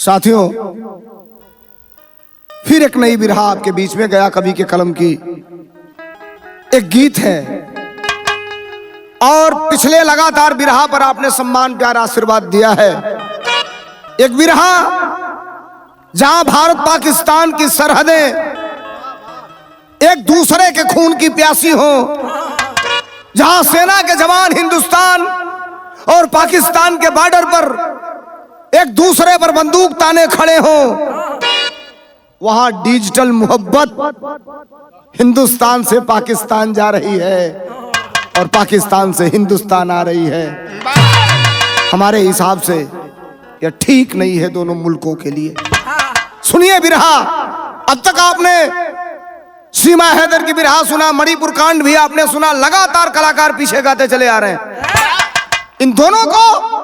साथियों, फिर एक नई बिरहा आपके बीच में गया कवि के कलम की एक गीत है। और पिछले लगातार बिरहा पर आपने सम्मान प्यार आशीर्वाद दिया है। एक बिरहा जहां भारत पाकिस्तान की सरहदें एक दूसरे के खून की प्यासी हो, जहां सेना के जवान हिंदुस्तान और पाकिस्तान के बॉर्डर पर एक दूसरे पर बंदूक ताने खड़े हो, वहां डिजिटल मोहब्बत हिंदुस्तान से पाकिस्तान जा रही है और पाकिस्तान से हिंदुस्तान आ रही है। हमारे हिसाब से यह ठीक नहीं है दोनों मुल्कों के लिए। सुनिए बिरहा। अब तक आपने सीमा हैदर की बिरहा सुना, मणिपुर कांड भी आपने सुना, लगातार कलाकार पीछे गाते चले आ रहे हैं। इन दोनों को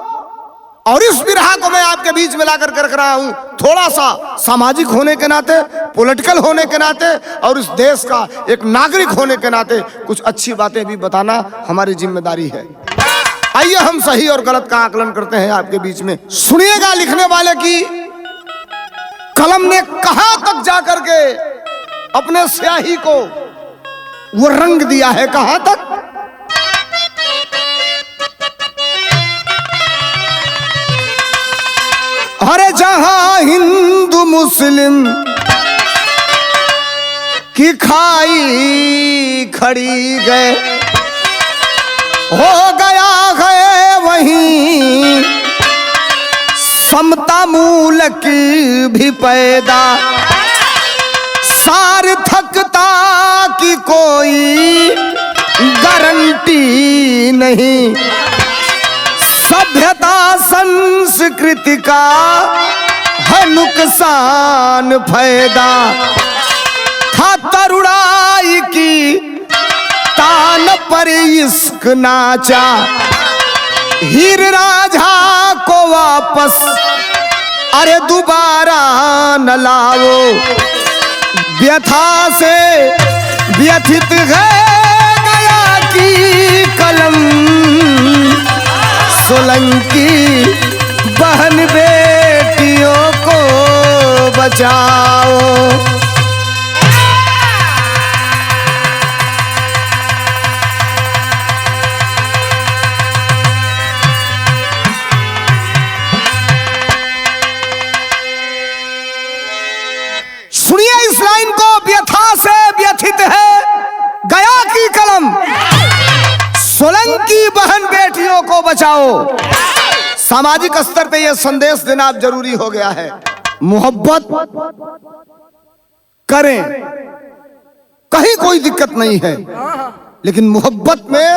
और इस बिरहा को मैं आपके बीच में लाकर के रख रहा हूं, थोड़ा सा सामाजिक होने के नाते, पॉलिटिकल होने के नाते और इस देश का एक नागरिक होने के नाते कुछ अच्छी बातें भी बताना हमारी जिम्मेदारी है। आइए हम सही और गलत का आकलन करते हैं आपके बीच में। सुनिएगा लिखने वाले की कलम ने कहां तक जाकर के अपने स्याही को वो रंग दिया है, कहां तक। अरे जहां हिंदू मुस्लिम की खाई खड़ी गए, हो गया है वहीं समता मूल की भी पैदा, सार्थकता की कोई गारंटी नहीं, सभ्यता संस्कृति का है नुकसान फायदा, खातर उड़ाई की तान पर इश्क नाचा, हीर राझा को वापस अरे दोबारा न लाओ, व्यथा से व्यथित है गया की कलम, सोलंकी बहन बेटियों को बचाओ। सुनिए इस लाइन को, व्यथा से व्यथित है गया की कलम, सोलंकी बहन बेटियों को बचाओ। सामाजिक स्तर पे यह संदेश देना अब जरूरी हो गया है। मोहब्बत करें, कहीं कोई दिक्कत नहीं है, लेकिन मोहब्बत में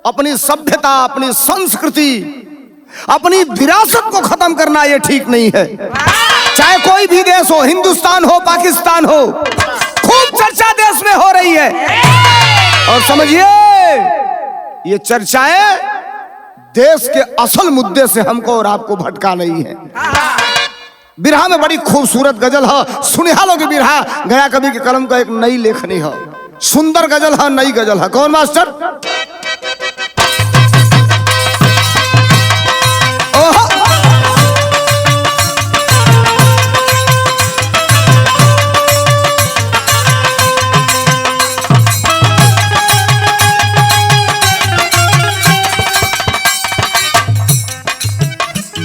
अपनी सभ्यता, अपनी संस्कृति, अपनी विरासत को खत्म करना यह ठीक नहीं है। चाहे कोई भी देश हो, हिंदुस्तान हो, पाकिस्तान हो, खूब चर्चा देश में हो रही है। और समझिए ये चर्चाएं देश के असल मुद्दे से हमको और आपको भटका नहीं है। बिरहा में बड़ी खूबसूरत गजल है, सुनिहालो की बिरहा गया कवि के कलम का एक नई लेखनी है, सुंदर गजल है, नई गजल है। कौन मास्टर?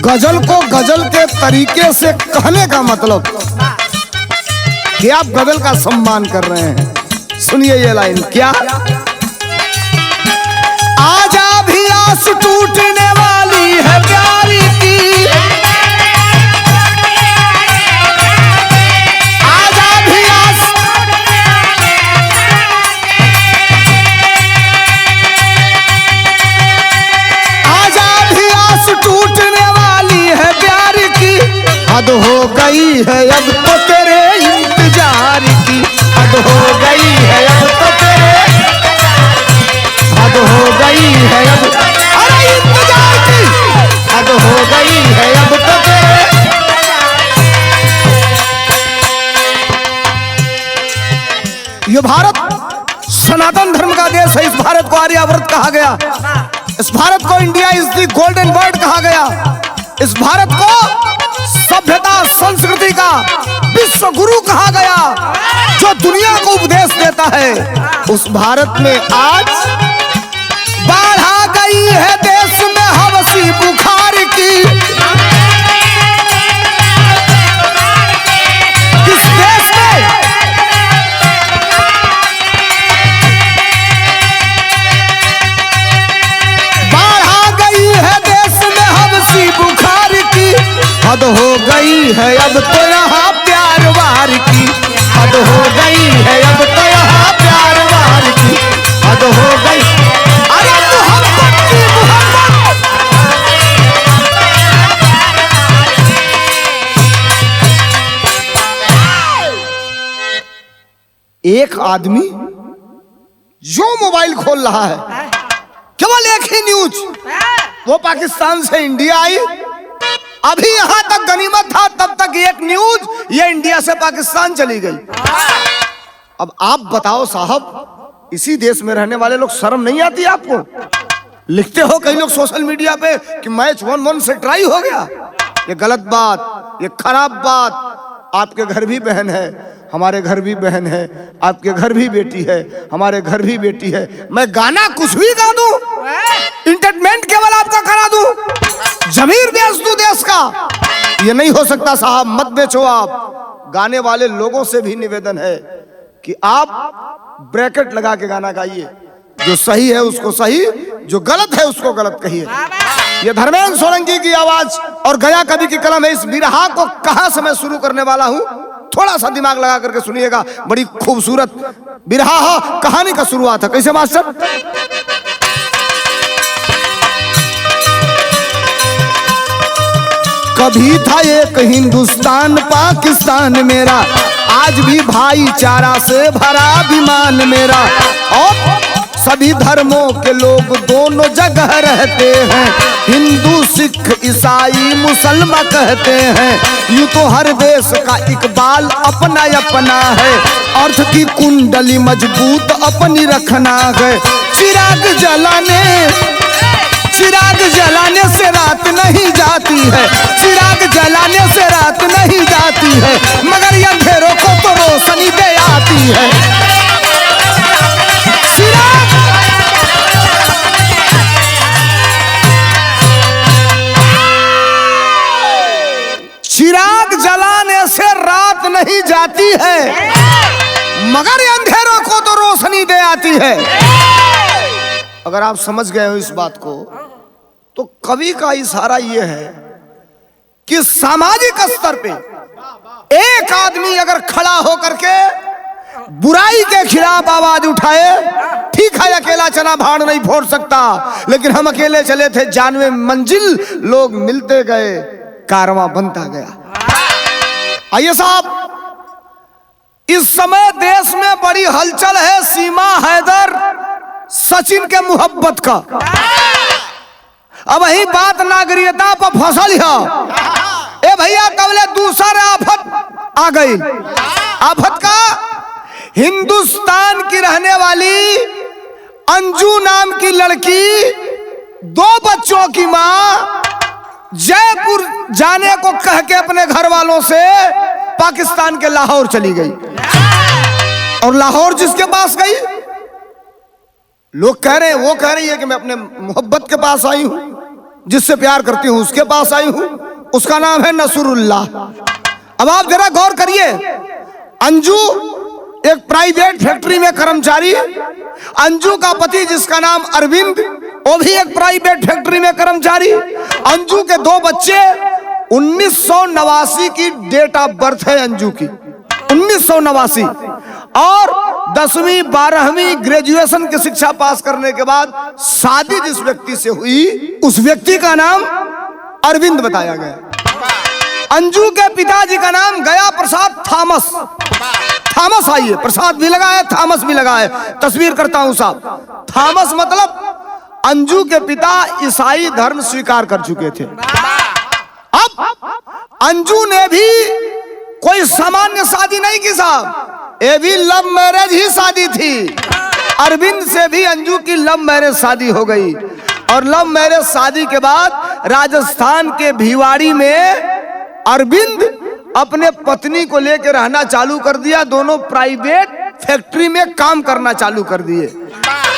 गजल को गजल के तरीके से कहने का मतलब कि आप गजल का सम्मान कर रहे हैं। सुनिए ये लाइन, क्या आजा भी आस टूटने वाली है प्यारी की, आजा भी आस, आजा भी आस टूटने हद हो गई है अब तो तेरे इंतजार की, हद हो गई है अब तो तेरे, हद हो गई है अब, अरे इंतजार की हद हो गई है अब तो तेरे। ये भारत सनातन धर्म का देश है। इस भारत को आर्यावर्त कहा गया, इस भारत को India is the golden world कहा गया, इस भारत को सभ्यता विश्व गुरु कहा गया, जो दुनिया को उपदेश देता है, उस भारत में आज बाढ़ आ गई है देश में हवसी बुखार की। इस देश में बाढ़ आ गई है देश में हवसी बुखार की। हद हो गई है अब तो यहाँ प्यार वार की, हद हो गई है अब तो यहाँ प्यार वार की, हद हो गई। अरे मोहब्बत की मोहब्बत। एक आदमी जो मोबाइल खोल रहा है, केवल एक ही न्यूज, वो पाकिस्तान से इंडिया आई, अभी यहां तक गनीमत था, तब तक एक न्यूज ये इंडिया से पाकिस्तान चली गई। अब आप बताओ साहब, इसी देश में रहने वाले लोग, शर्म नहीं आती आपको? लिखते हो कई लोग सोशल मीडिया पे कि मैच 1-1 से ट्राई हो गया। ये गलत बात, ये खराब बात। आपके घर भी बहन है, हमारे घर भी बहन है, आपके घर भी बेटी है, हमारे घर भी बेटी है। मैं गाना कुछ भी गा दूं, इंटरटेनमेंट केवल आपका करा दूं, जमीर बेच दूं देश का, ये नहीं हो सकता साहब। मत बेचो आप। गाने वाले लोगों से भी निवेदन है कि आप ब्रैकेट लगा के गाना गाइए, जो सही है उसको सही, जो गलत है उसको गलत कहिए। ये धर्मेंद्र सोलंकी की आवाज और गया कवि की कलम है। इस बिरहा को कहां से मैं शुरू करने वाला हूं, थोड़ा सा दिमाग लगा करके सुनिएगा। बड़ी खूबसूरत बिरहा है, कहानी का शुरुआत है। कैसे मास्टर? कभी था एक हिंदुस्तान पाकिस्तान मेरा, आज भी भाईचारा से भरा विमान मेरा, और सभी धर्मों के लोग दोनों जगह रहते हैं, हिंदू सिख ईसाई मुसलमान कहते हैं। यूं तो हर देश का इकबाल अपना अपना है, अर्थ की कुंडली मजबूत अपनी रखना है। चिराग जलाने से रात नहीं जाती है, चिराग जलाने से रात नहीं जाती है, मगर ये अंधेरों को तो रोशनी दे आती है। चिराग जलाने से रात नहीं जाती है, मगर ये अंधेरों को तो रोशनी दे आती है। अगर आप समझ गए हो इस बात को, तो कवि का इशारा यह है कि सामाजिक स्तर पे एक आदमी अगर खड़ा होकर के बुराई के खिलाफ आवाज उठाए, ठीक है अकेला चना भाड़ नहीं फोड़ सकता, लेकिन हम अकेले चले थे जानवे मंजिल, लोग मिलते गए, कारवां बनता गया। आइए साहब, इस समय देश में बड़ी हलचल है सीमा हैदर सचिन के मोहब्बत का। अब वही बात नागरिकता पर फसल है। ए भैया, कबले दूसरा आफत आ गई। आफत का, हिंदुस्तान की रहने वाली अंजू नाम की लड़की 2 बच्चों की मां जयपुर जाने को कह के अपने घर वालों से पाकिस्तान के लाहौर चली गई। और लाहौर जिसके पास गई, लोग कह रहे हैं, वो कह रही है कि मैं अपने मोहब्बत के पास आई हूं, जिससे प्यार करती हूं उसके पास आई हूं, उसका नाम है नसरुल्लाह। अब आप जरा गौर करिए, अंजू एक प्राइवेट फैक्ट्री में कर्मचारी, अंजू का पति जिसका नाम अरविंद, वो भी एक प्राइवेट फैक्ट्री में कर्मचारी। अंजू के 2 बच्चे, 1989 की डेट ऑफ बर्थ है अंजू की, 1989, और 10वीं 12वीं ग्रेजुएशन की शिक्षा पास करने के बाद शादी जिस व्यक्ति से हुई, उस व्यक्ति का नाम अरविंद बताया गया। अंजू के पिताजी का नाम गया प्रसाद थॉमस। थॉमस, आइए, प्रसाद भी लगा है, थॉमस भी लगा है, तस्वीर करता हूं साहब। थॉमस मतलब अंजू के पिता ईसाई धर्म स्वीकार कर चुके थे। अब अंजू ने भी कोई सामान्य शादी नहीं की साहब, ये भी लव मैरिज ही शादी थी। अरविंद से भी अंजू की लव मैरिज शादी हो गई, और लव मैरिज शादी के बाद राजस्थान के भिवाड़ी में अरविंद अपने पत्नी को लेकर रहना चालू कर दिया। दोनों प्राइवेट फैक्ट्री में काम करना चालू कर दिए।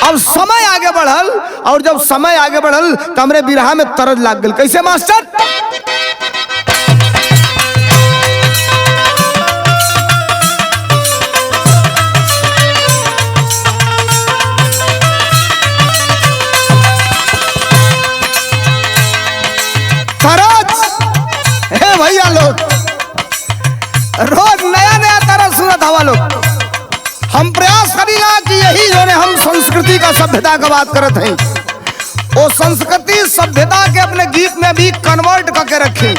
अब समय आगे बढ़ल, और जब समय आगे बढ़ल तो हमरे बिरहा में तरज लाग गल। कैसे मास्टर? भैया लोग रोज नया नया तरह सुनत हवा लोग। हम प्रयास करीला कि यही जो हम संस्कृति का सभ्यता का बात करत हैं, वो संस्कृति सभ्यता के अपने गीत में भी कन्वर्ट करके रखे।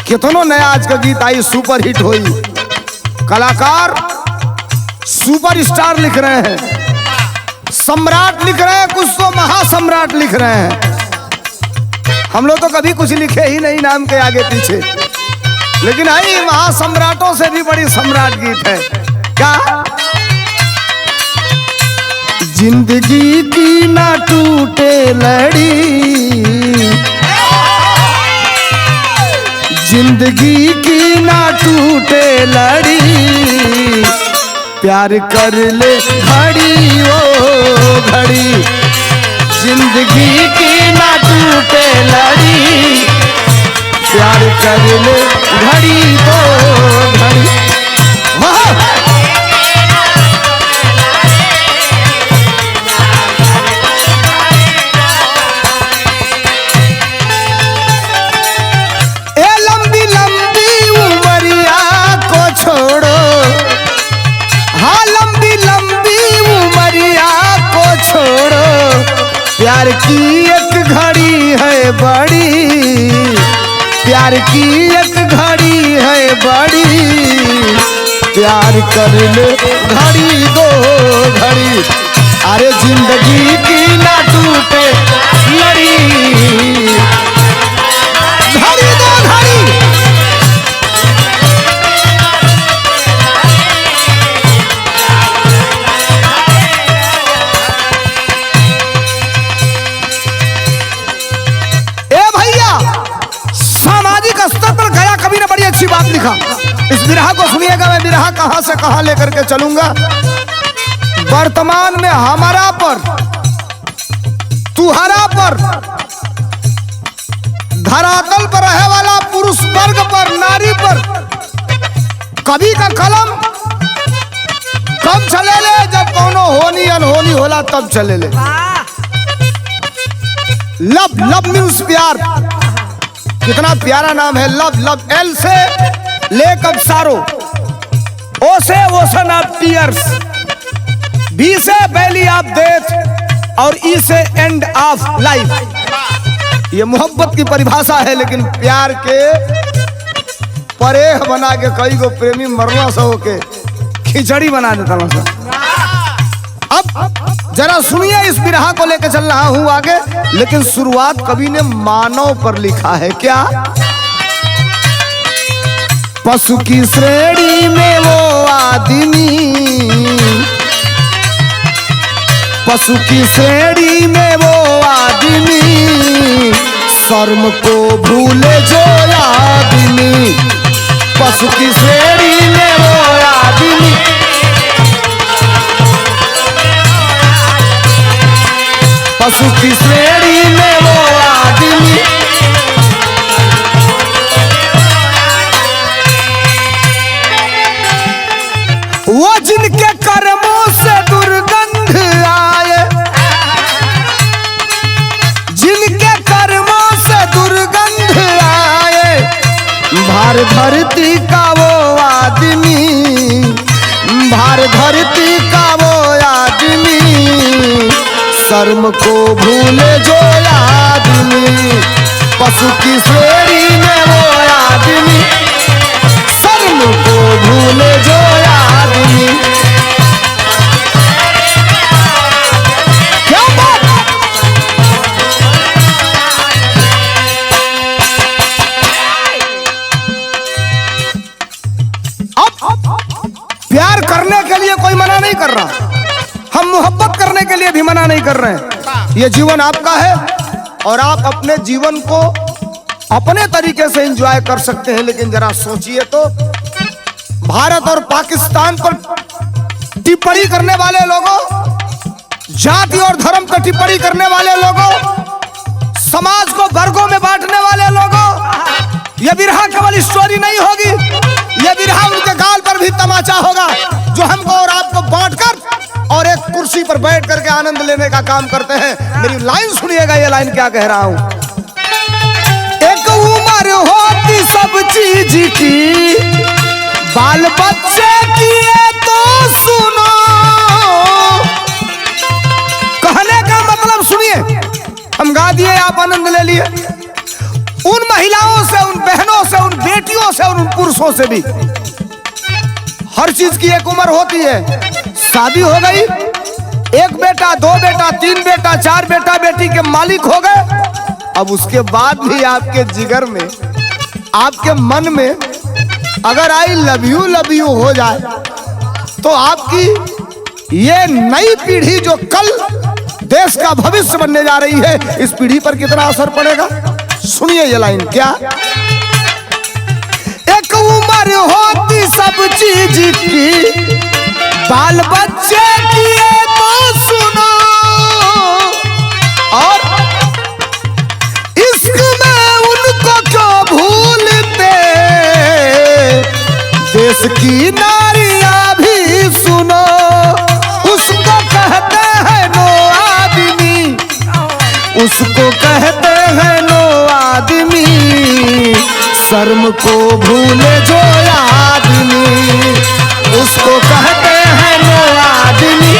कितनों नया आज का गीत आई, सुपर हिट हुई, कलाकार सुपर स्टार लिख रहे हैं, सम्राट लिख रहे हैं, कुछ तो महासम्राट लिख रहे हैं। हम लोग तो कभी कुछ लिखे ही नहीं नाम के आगे पीछे, लेकिन आई महासम्राटों से भी बड़ी सम्राट गीत है। क्या? जिंदगी की ना टूटे लड़ी, जिंदगी की ना टूटे लड़ी, प्यार कर ले घड़ी ओ घड़ी, जिंदगी की ना टूटे लड़ी, प्यार कर ले घड़ी तो घड़ी। ए लंबी लंबी उमरिया को छोड़ो, हाँ लंबी लंबी उमरिया को छोड़ो, प्यार की एक घड़ी है बड़ी, प्यार की एक घड़ी है बड़ी, प्यार कर ले घड़ी दो घड़ी, अरे जिंदगी की ना टूटे लड़ी, घड़ी दो घड़ी। अच्छी बात लिखा, इस बिरहा को सुनिएगा। मैं बिरहा कहां से कहां लेकर के चलूंगा। वर्तमान में हमारा पर, तुहरा पर, धरातल पर रहे वाला पुरुष वर्ग पर, नारी पर कवि का कलम कब चले ले? जब कोनो होनी अनहोनी होला तब चले ले। लव, लव मीन्स प्यार। कितना प्यारा नाम है लव। लव एल से लेक ऑफ सारो, ओ से ओशन ऑफ टीयर्स, बी से वैली ऑफ डेथ, और ई से एंड ऑफ लाइफ। ये मोहब्बत की परिभाषा है, लेकिन प्यार के परेह बना के कई गो प्रेमी मरना से होके खिचड़ी बना देता ना। अब जरा सुनिए, इस बिरहा को लेकर चल रहा हूं आगे, लेकिन शुरुआत कवि ने मानव पर लिखा है। क्या? पशु की श्रेणी में वो आदमी, पशु की श्रेणी में वो आदमी, शर्म को भूले जो आदमी, पशु की श्रेणी में वो आदमी, पशु की श्रेणी में वो आदमी, वो जिनके कर्मों से दुर्गंध आए, जिनके कर्मों से दुर्गंध आए, भार धरती का वो आदमी, भार धरती का वो आदमी, शर्म को भूले जो आदमी, पशु की श्रेणी में वो आदमी, शर्म को भूले जो आदमी। क्या बात! अब प्यार करने के लिए कोई मना नहीं कर रहा, हम मोहब्बत करने के लिए भी मना नहीं कर रहे हैं। ये जीवन आपका है और आप अपने जीवन को अपने तरीके से एंजॉय कर सकते हैं, लेकिन जरा सोचिए तो भारत और पाकिस्तान पर टिप्पणी करने वाले लोगों, जाति और धर्म पर टिप्पणी करने वाले लोगों, समाज को वर्गों में बांटने वाले लोगों, यह बिरहा केवल स्टोरी नहीं होगी, यह बिरहा उनके गाल पर भी तमाचा होगा जो हमको और आपको बांटकर और एक कुर्सी पर बैठ करके आनंद लेने का काम करते हैं। मेरी लाइन सुनिएगा, ये लाइन क्या कह रहा हूं। एक उम्र होती सब चीज की, बाल बच्चे किए तो सुनो। कहने का मतलब सुनिए, हम गा दिए, आप आनंद ले लिए। उन महिलाओं से, उन बहनों से, उन बेटियों से और उन पुरुषों से भी हर चीज की एक उम्र होती है। शादी हो गई, एक बेटा, दो बेटा, तीन बेटा, चार बेटा बेटी के मालिक हो गए। अब उसके बाद भी आपके जिगर में, आपके मन में अगर आई लव यू हो जाए तो आपकी ये नई पीढ़ी जो कल देश का भविष्य बनने जा रही है, इस पीढ़ी पर कितना असर पड़ेगा। सुनिए ये लाइन क्या। एक उम्र होती सब चीज की, बाल बच्चे किए तो सुनो। और इश्क में उनको क्यों भूलते, देश की नारियां भी सुनो। उसको कहते हैं नो आदमी, उसको कहते हैं नो आदमी, शर्म को भूले जो आदमी, उसको कहते हैं नो आदमी।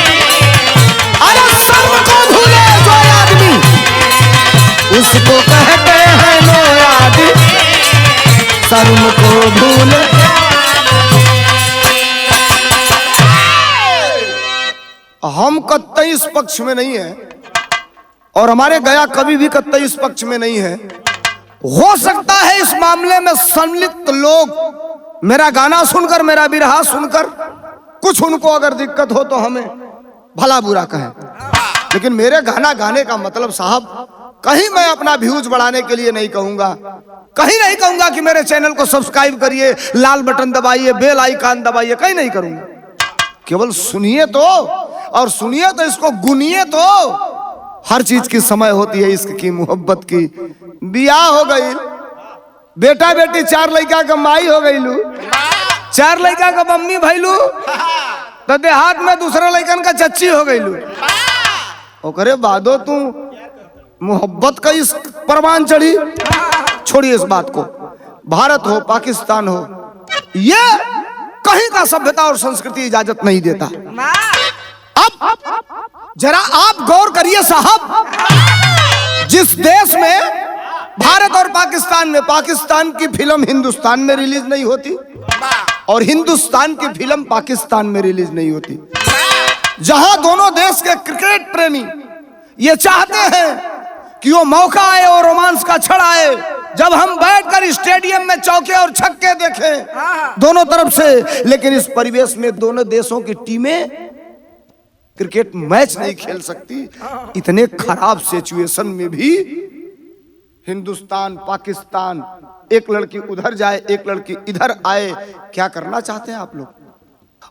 अरे शर्म को भूले जो आदमी, उसको कहते हैं नो आदमी, शर्म को भूले। हम कतई इस पक्ष में नहीं है और हमारे गया कभी भी कतई इस पक्ष में नहीं है। हो सकता है इस मामले में संलिप्त लोग मेरा गाना सुनकर, मेरा बिरहा सुनकर कुछ उनको अगर दिक्कत हो तो हमें भला बुरा कहें, लेकिन मेरे गाना गाने का मतलब साहब कहीं मैं अपना व्यूज बढ़ाने के लिए नहीं कहूंगा, कहीं नहीं कहूंगा कि मेरे चैनल को सब्सक्राइब करिए, लाल बटन दबाइए, बेल आइकन दबाइए, कहीं नहीं करूंगा। केवल सुनिए तो, और सुनिए तो इसको गुनिए तो। हर चीज की समय होती है, इश्क की, मोहब्बत की। बियाह हो गई, बेटा बेटी, चार लड़का का माई हो गई लू, चार लड़का का मम्मी भैलू, तो देहात में दूसरे लड़कन का चच्ची हो गई लू। ओकरे बादो तू मोहब्बत का इस परवान चढ़ी। छोड़िए इस बात को। भारत हो, पाकिस्तान हो, ये कहीं का सभ्यता और संस्कृति इजाजत नहीं देता। अब जरा आप गौर करिए साहब, जिस देश में भारत और पाकिस्तान में, पाकिस्तान की फिल्म हिंदुस्तान में रिलीज नहीं होती और हिंदुस्तान की फिल्म पाकिस्तान में रिलीज नहीं होती, जहां दोनों देश के क्रिकेट प्रेमी ये चाहते हैं कि वो मौका आए और रोमांस का क्षण आए जब हम बैठकर स्टेडियम में चौके और छक्के देखें दोनों तरफ से। लेकिन इस परिवेश में दोनों देशों की टीमें क्रिकेट मैच नहीं खेल सकती। इतने खराब सिचुएशन में भी हिंदुस्तान, पाकिस्तान, एक लड़की उधर जाए, एक लड़की इधर आए। क्या करना चाहते हैं आप लोग?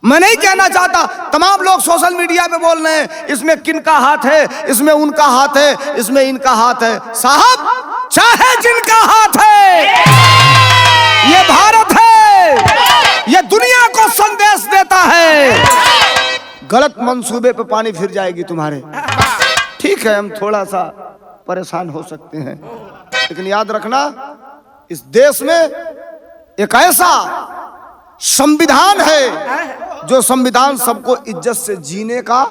मैं नहीं कहना चाहता, तमाम लोग सोशल मीडिया पे बोल रहे हैं इसमें किनका हाथ है, इसमें उनका हाथ है, इसमें इनका हाथ है। साहब, चाहे जिनका हाथ है, ये भारत है, ये दुनिया को संदेश देता है। गलत मंसूबे पे पानी फिर जाएगी तुम्हारे। ठीक है, हम थोड़ा सा परेशान हो सकते हैं, लेकिन याद रखना इस देश में एक ऐसा संविधान है जो संविधान सबको इज्जत से जीने का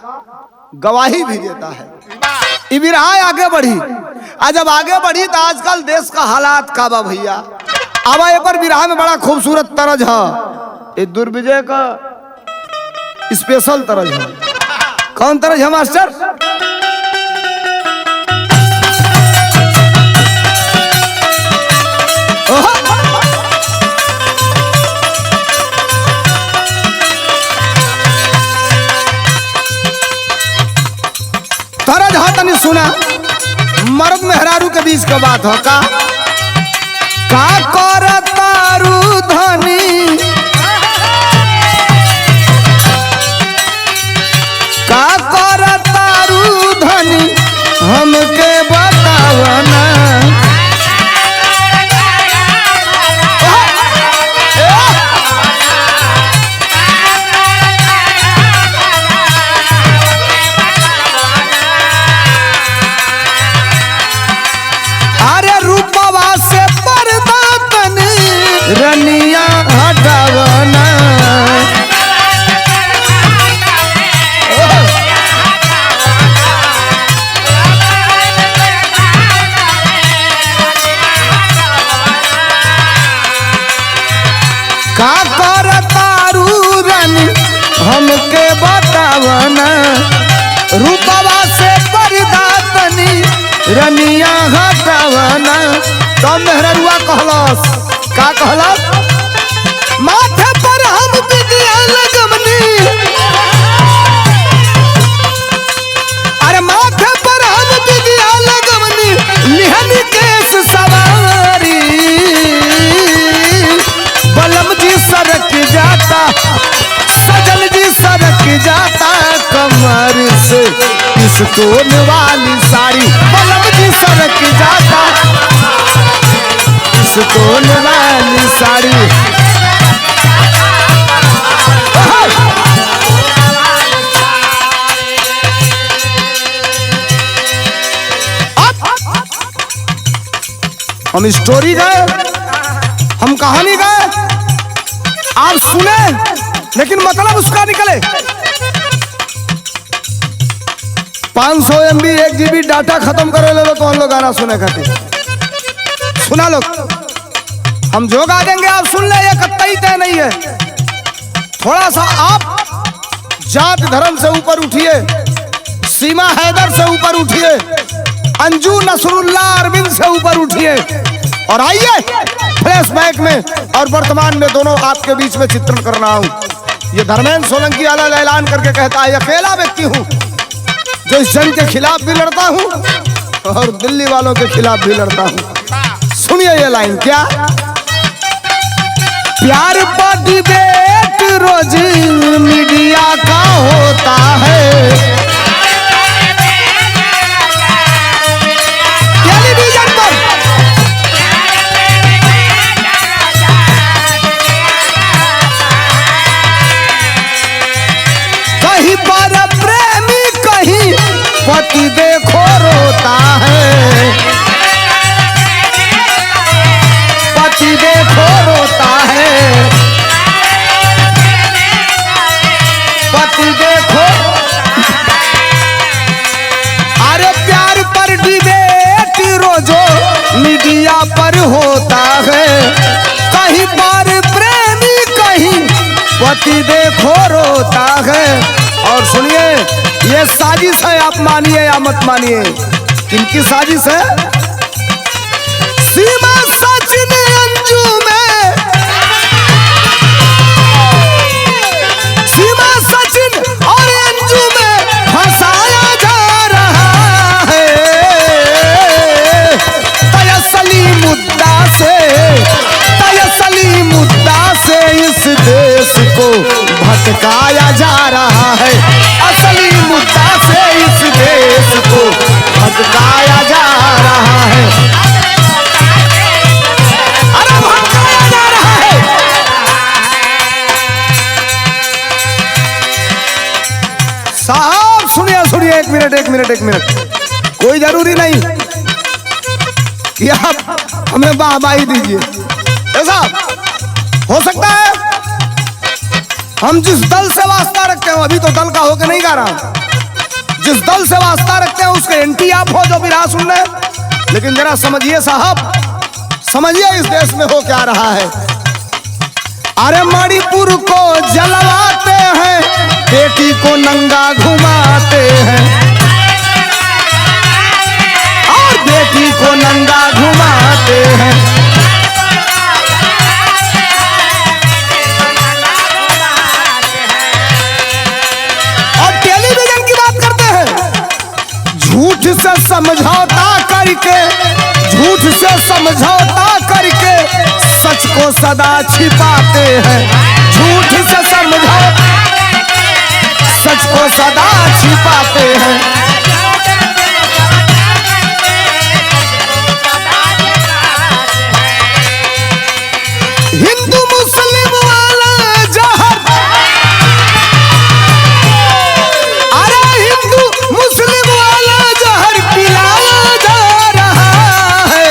गवाही भी देता है। बिरहा आगे बढ़ी, आज जब आगे बढ़ी तो आजकल देश का हालात का बा भैया। अब ये पर बिरहा में बड़ा खूबसूरत तरज है, ये दुर्विजय का स्पेशल तरज है। कौन तरज है मास्टर? तरज हा तनी सुना, मर्द मेहरारू के बीच का बात हो का। का करतारू धनी, का करतारू धनी हमके बतावना। अरे रूपवा से पर्दा तनी रनिया हटावना। का करतारू रानी हमके बतावना। रूपवा से पर्दा तनी रनिया हटावना। तो मेहरुआ कहलस, का कहलस? माथे पर हम बिंदिया लगवनी, अरे माथे पर हम बिंदिया लगवनी, लिहनी केस सवारी। बलम जी सरक जाता, सजन जी सरक जाता कमर से पिस्तौल वाली साड़ी। बलम जी सरक जाता पिस्तौल वाली साड़ी। हम स्टोरी गए, हम कहानी गए, आप सुने लेकिन मतलब उसका निकले। 500 MB 1 GB डाटा खत्म करे ले लो तो हम लोग गाना सुने खातिर सुना लो। हम जो गा देंगे आप सुन ले, ये कतई तय नहीं है। थोड़ा सा आप जात धर्म से ऊपर उठिए, सीमा हैदर से ऊपर उठिए, अंजू नसरुल्लाह अरविंद से ऊपर उठिए और आइए फ्लैशबैक में और वर्तमान में दोनों आपके बीच में चित्रण कर रहा हूं। ये धर्मेंद्र सोलंकी अलग ऐलान करके कहता है, अकेला व्यक्ति हूं जो इस जंग के खिलाफ भी लड़ता हूं और दिल्ली वालों के खिलाफ भी लड़ता हूं। सुनिए ये लाइन, क्या प्यार पर डिबेट रोज मीडिया का होता है। टेलीविजन पर कहीं पर प्रेमी, कहीं पति देखो रोता है। पति देखो रोता है, पति देखो। अरे प्यार पर डिबेट रोजो मीडिया पर होता है। कहीं पर प्रेमी, कहीं पति देखो रोता है। और सुनिए ये साजिश है, आप मानिए या मत मानिए, किनकी साजिश है? सीमा सचिन अंजू में, सीमा सचिन और अंजू में फंसाया जा रहा है। तयसली मुद्दा से, तयसली मुद्दा से इस देश को भटकाया जा रहा है। असली मुद्दा से इस देश को भटकाया जा रहा है। अरे भटकाया जा रहा है। साहब सुनिए सुनिए, एक मिनट एक मिनट एक मिनट। कोई जरूरी नहीं कि आप हमें वाहवाही दीजिए। ऐसा हो सकता है हम जिस दल से वास्ता रखते हैं, अभी तो दल का होकर नहीं गा रहा, जिस दल से वास्ता रखते हैं उसके एंटी आप हो जो भी राह सुन रहे। लेकिन जरा समझिए साहब, समझिए इस देश में हो क्या रहा है। अरे मणिपुर को जलवाते हैं, बेटी को नंगा घुमाते हैं, और बेटी को नंगा घुमाते हैं। और टेलीविजन की बात करते हैं, झूठ से समझौता करके, झूठ से समझौता करके को सदा छिपाते हैं, झूठ से समझौता सच को सदा छिपाते हैं। हिंदू मुस्लिम वाला जहर, अरे हिंदू मुस्लिम वाला जहर पिलाया जा रहा है।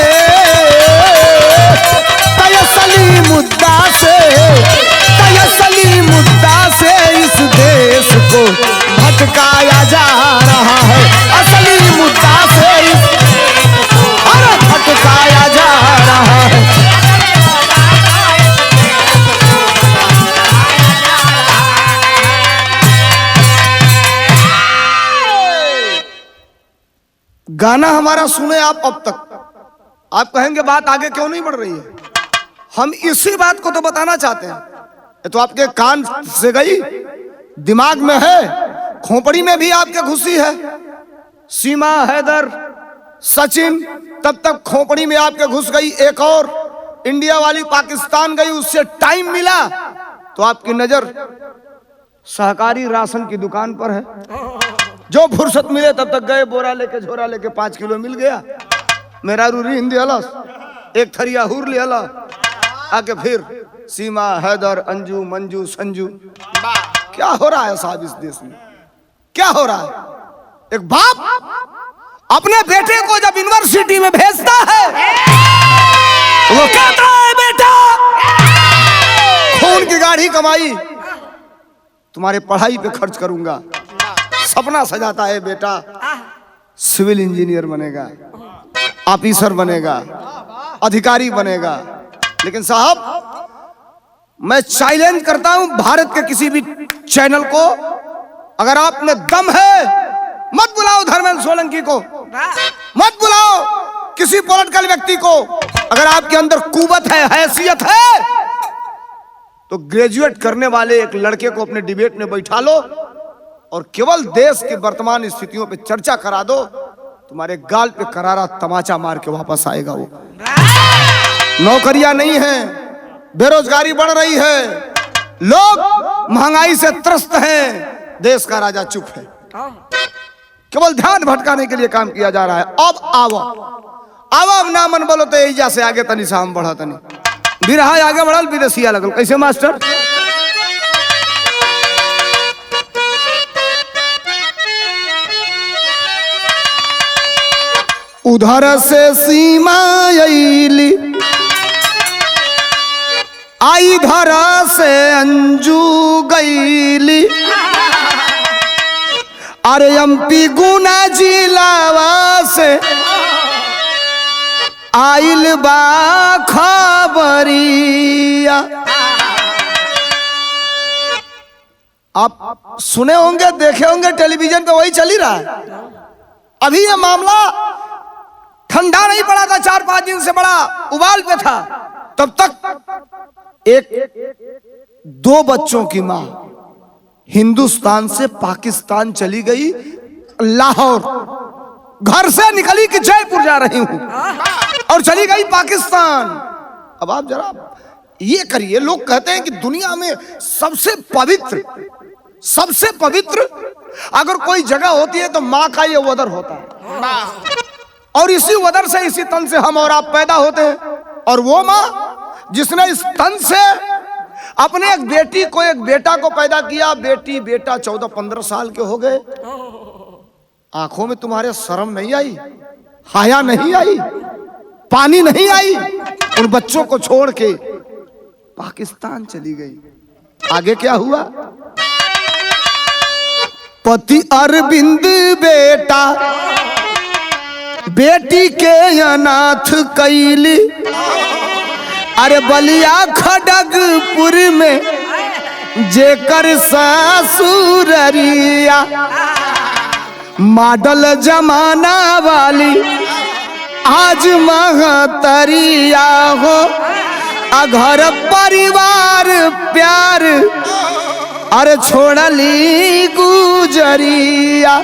तयसली मुद्दा से, तयसली मुद्दा से इस देश को भटकाया जा रहा है। असली मुद्दा से इस अरे भटकाया जा रहा है। गाना हमारा सुने आप अब तक, आप कहेंगे बात आगे क्यों नहीं बढ़ रही है। हम इसी बात को तो बताना चाहते हैं। ये तो आपके कान से गई, दिमाग में है, खोपड़ी में भी आपके घुसी है। सीमा, हैदर, सचिन, तब तक खोपड़ी में आपके घुस गई। एक और इंडिया वाली पाकिस्तान गई, उससे टाइम मिला तो आपकी नजर सहकारी राशन की दुकान पर है। जो फुर्सत मिले तब तक गए, बोरा लेके झोरा लेके 5 किलो मिल गया, मेरा रूरी हिंदी हलस, एक थरिया हूर ले हला, आके फिर सीमा, हैदर, अंजू, मंजू, संजू। क्या हो रहा है साहब इस देश में, क्या हो रहा है। एक बाप अपने बेटे को जब यूनिवर्सिटी में भेजता है, वो कहता है बेटा खून की गाढ़ी कमाई तुम्हारे पढ़ाई पे खर्च करूंगा। सपना सजाता है बेटा सिविल इंजीनियर बनेगा, ऑफिसर बनेगा, अधिकारी बनेगा। लेकिन साहब मैं चैलेंज करता हूं भारत के किसी भी चैनल को, अगर आप में दम है मत बुलाओ धर्मेंद्र सोलंकी को, मत बुलाओ किसी पॉलिटिकल व्यक्ति को। अगर आपके अंदर कुवत है, हैसियत है, तो ग्रेजुएट करने वाले एक लड़के को अपने डिबेट में बैठा लो और केवल देश की वर्तमान स्थितियों पे चर्चा करा दो, तुम्हारे गाल पे करारा तमाचा मार के वापस आएगा वो। नौकरियां नहीं है, बेरोजगारी बढ़ रही है, लोग महंगाई से त्रस्त हैं, देश का राजा चुप है। केवल ध्यान भटकाने के लिए काम किया जा रहा है। अब आओ अब ना मन बोलो तो एजा से आगे तनी से हम बढ़ा तनी बिरहा आगे बढ़ल, विदेशिया लगल। कैसे मास्टर? उधर से सीमा अइली, आई धर से अंजू गईली, अरे एमपी गुना जिलावा से आइल बा खबरिया। आप सुने होंगे, देखे होंगे टेलीविजन पे, वही चली रहा है। अभी ये मामला ठंडा नहीं पड़ा था, 4-5 दिन से बड़ा उबाल पे था। तब तक एक 2 बच्चों की मां हिंदुस्तान से पाकिस्तान चली गई, लाहौर घर से निकली कि जयपुर जा रही हूं, और चली गई पाकिस्तान। अब आप जरा ये करिए, लोग कहते हैं कि दुनिया में सबसे पवित्र अगर कोई जगह होती है तो माँ का ये वदर होता है, और इसी वदर से, इसी तन से हम और आप पैदा होते हैं। और वो माँ जिसने इस तन से अपने एक बेटी को, एक बेटा को पैदा किया, बेटी बेटा 14-15 साल के हो गए, आंखों में तुम्हारे शर्म नहीं आई, हाया नहीं आई, पानी नहीं आई? उन बच्चों को छोड़ के पाकिस्तान चली गई। आगे क्या हुआ? पति अरविंद बेटा बेटी के अनाथ कैली, अरे बलिया खड़गपुर में जेकर ससुररिया, मॉडल जमाना वाली आज महतरिया हो, घर परिवार प्यार अरे छोड़ली गुजरिया।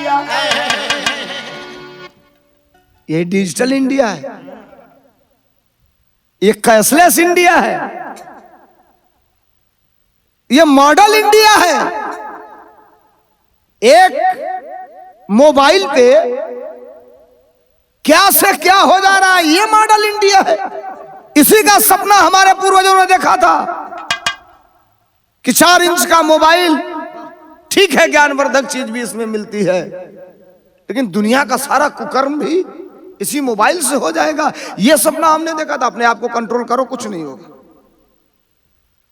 ये डिजिटल इंडिया है, ये कैशलेस इंडिया है। ये मॉडल इंडिया है। एक मोबाइल पे क्या से क्या हो जा रहा है, ये मॉडल इंडिया है। इसी का सपना हमारे पूर्वजों ने देखा था कि 4 इंच का मोबाइल, ठीक है ज्ञानवर्धक चीज भी इसमें मिलती है, लेकिन दुनिया का सारा कुकर्म भी इसी मोबाइल से हो जाएगा। यह सपना हमने देखा था। अपने आप को कंट्रोल करो, कुछ नहीं होगा।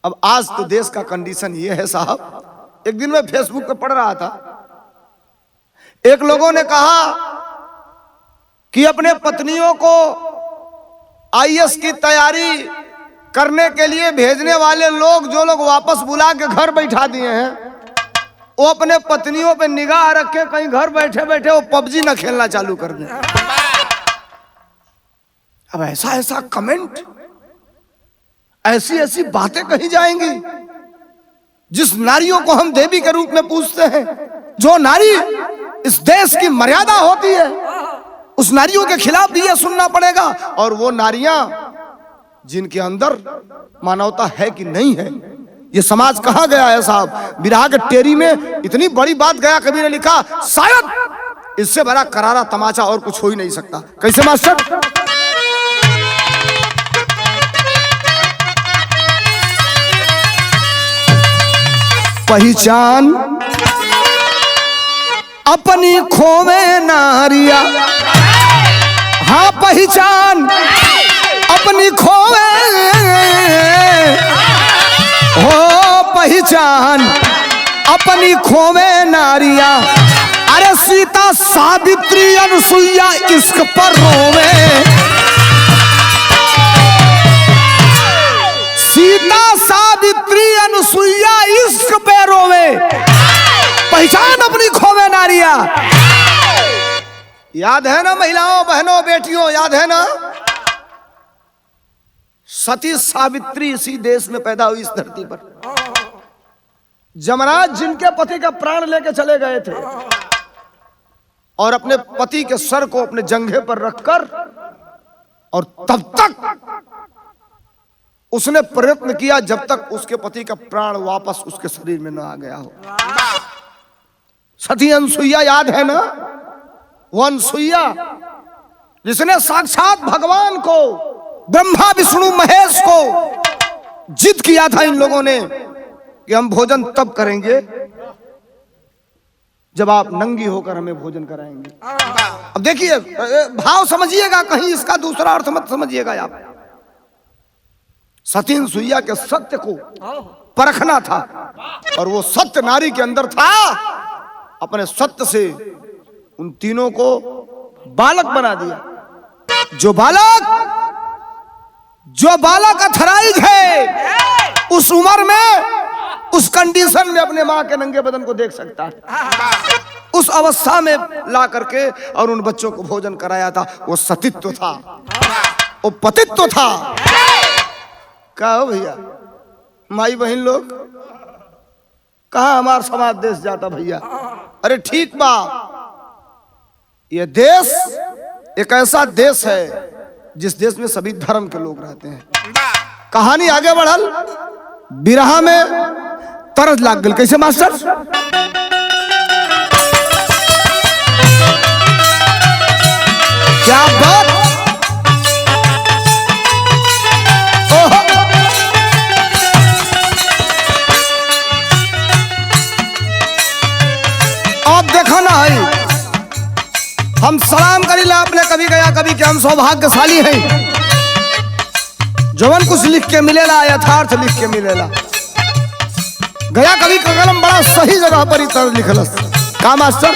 अब आज तो देश का कंडीशन ये है साहब। एक दिन मैं फेसबुक पे पढ़ रहा था, एक लोगों ने कहा कि अपने पत्नियों को आईएएस की तैयारी करने के लिए भेजने वाले लोग, जो लोग वापस बुला के घर बैठा दिए हैं, वो अपने पत्नियों पे निगाह रखे, कहीं घर बैठे बैठे वो पबजी ना खेलना चालू कर दें। अब ऐसा ऐसा कमेंट, ऐसी ऐसी बातें कही जाएंगी। जिस नारियों को हम देवी के रूप में पूजते हैं, जो नारी इस देश की मर्यादा होती है, उस नारियों के खिलाफ भी यह सुनना पड़ेगा। और वो नारियां जिनके अंदर मानवता है कि नहीं है, ये समाज कहां गया है साहब। बिरहा के टेरी में इतनी बड़ी बात गया कवि ने लिखा, शायद इससे बड़ा करारा तमाचा और कुछ हो ही नहीं सकता। कैसे मास्टर? पहचान अपनी खोवे नारिया, हाँ पहचान अपनी खोवे, हो पहचान अपनी खोवे नारिया। अरे सीता सावित्री अनुसुईया इश्क पर रोवे, सीता सावित्री अनुसुईया इश्क पे रोवे, पहचान अपनी खोवे नारिया। याद है ना महिलाओं, बहनों, बेटियों, याद है ना? सती सावित्री इसी देश में पैदा हुई, इस धरती पर। जमराज जिनके पति का प्राण लेके चले गए थे और अपने पति के सर को अपने जंघे पर रखकर, और तब तक उसने प्रयत्न किया जब तक उसके पति का प्राण वापस उसके शरीर में न आ गया हो। सती अनसुईया याद है ना? वो अनसुईया जिसने साक्षात भगवान को, ब्रह्मा विष्णु महेश को जिद किया था इन लोगों ने कि हम भोजन तब करेंगे जब आप नंगी होकर हमें भोजन कराएंगे। अब देखिए, भाव समझिएगा, कहीं इसका दूसरा अर्थ मत समझिएगा आप। सती अनसुईया के सत्य को परखना था, और वो सत्य नारी के अंदर था। अपने सत्य से उन तीनों को बालक बना दिया। जो बालक अथराइज है, उस उम्र में, उस कंडीशन में अपने मां के नंगे बदन को देख सकता है। उस अवस्था में ला करके और उन बच्चों को भोजन कराया था। वो सतीत्व था, वो पतित्व था। क्या हो भैया, माई बहन लोग, कहां हमारा समाज देश जाता भैया? अरे ठीक बा, ये देश एक ऐसा देश है जिस देश में सभी धर्म के लोग रहते हैं। कहानी आगे बढ़ल, बिरहा में तरस लाग गल। कैसे मास्टर? क्या बात! आप देखो ना, हम सलाम करीला अपने कभी गया कभी के हम सौभाग्यशाली हैं। जवन कुछ लिख के मिलेला, यथार्थ लिख के मिलेला। गया कभी का कलम बड़ा सही जगह पर ही तरह लिखलस। का मास्टर?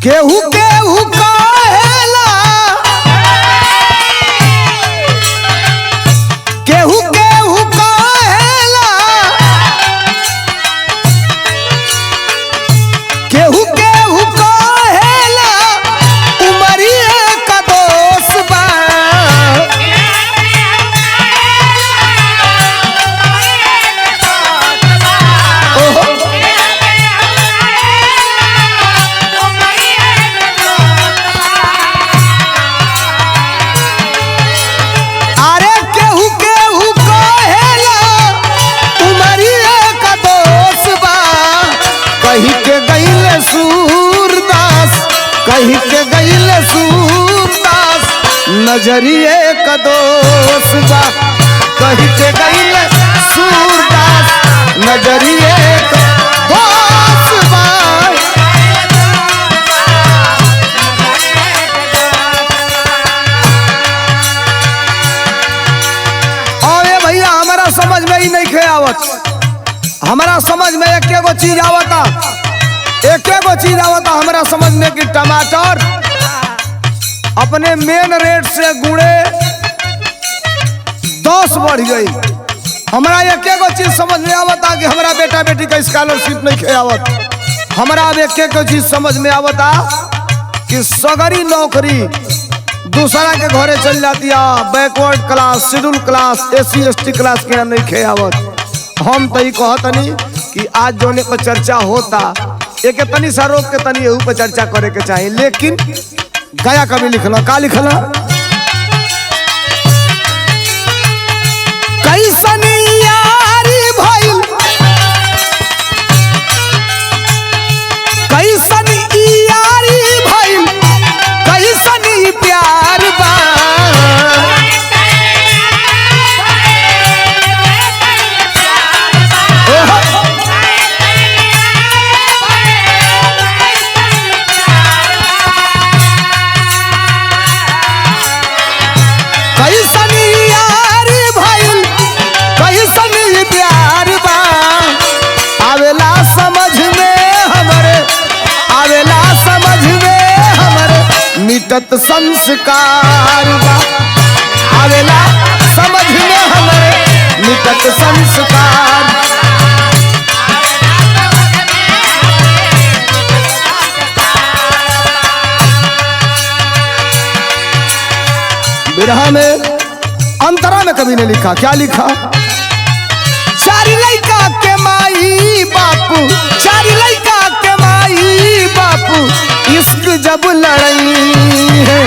केहू केहू कहेला, केहू केहू कहेला, केहू केहू कहेला उमरिए का दोष बा। सूरदास, कही के गईले सूरदास, नजरिए का दोष बा, कही के गईले सूरदास, नजरिए का दोष बा। समझ में ही नहीं खे आवत, हमारा समझ में एक एगो चीज आवता, एक एगो चीज आवता हमारा समझ में कि टमाटर अपने मेन रेट से गुणे 10 बढ़ गई। हमारा एक एगो चीज समझ में आवता कि हमारा बेटा बेटी का स्कॉलरशिप नहीं खे आवत। हमारा अब एक एगो चीज समझ में आवता कि सगरी नौकरी दूसरा के घरे चल जाती है, backward class, schedule class, SC ST class के नहीं खे आवत। हम तो कहतनी कि आज जोने पर चर्चा होता एक तनी सा रोक के तनी यहू पर चर्चा करे के चाहिए। लेकिन गया कभी लिखला का लिखला, कैसन यारी भइल, कैसन यारी भइल, कैसन प्यार बा, कैसन यारी भइल, कैसन प्यार बा। आवेला समझ में हमरे, आवेला समझ में हमरे मिटत संस्कार बा, आवेला समझ में हमरे मिटत संस्कार। बिरहा में अंतरा में कभी ने लिखा, क्या लिखा, चारी लइका के माई बापू, चारी लइका के माई बापू, इश्क जब लड़ई है,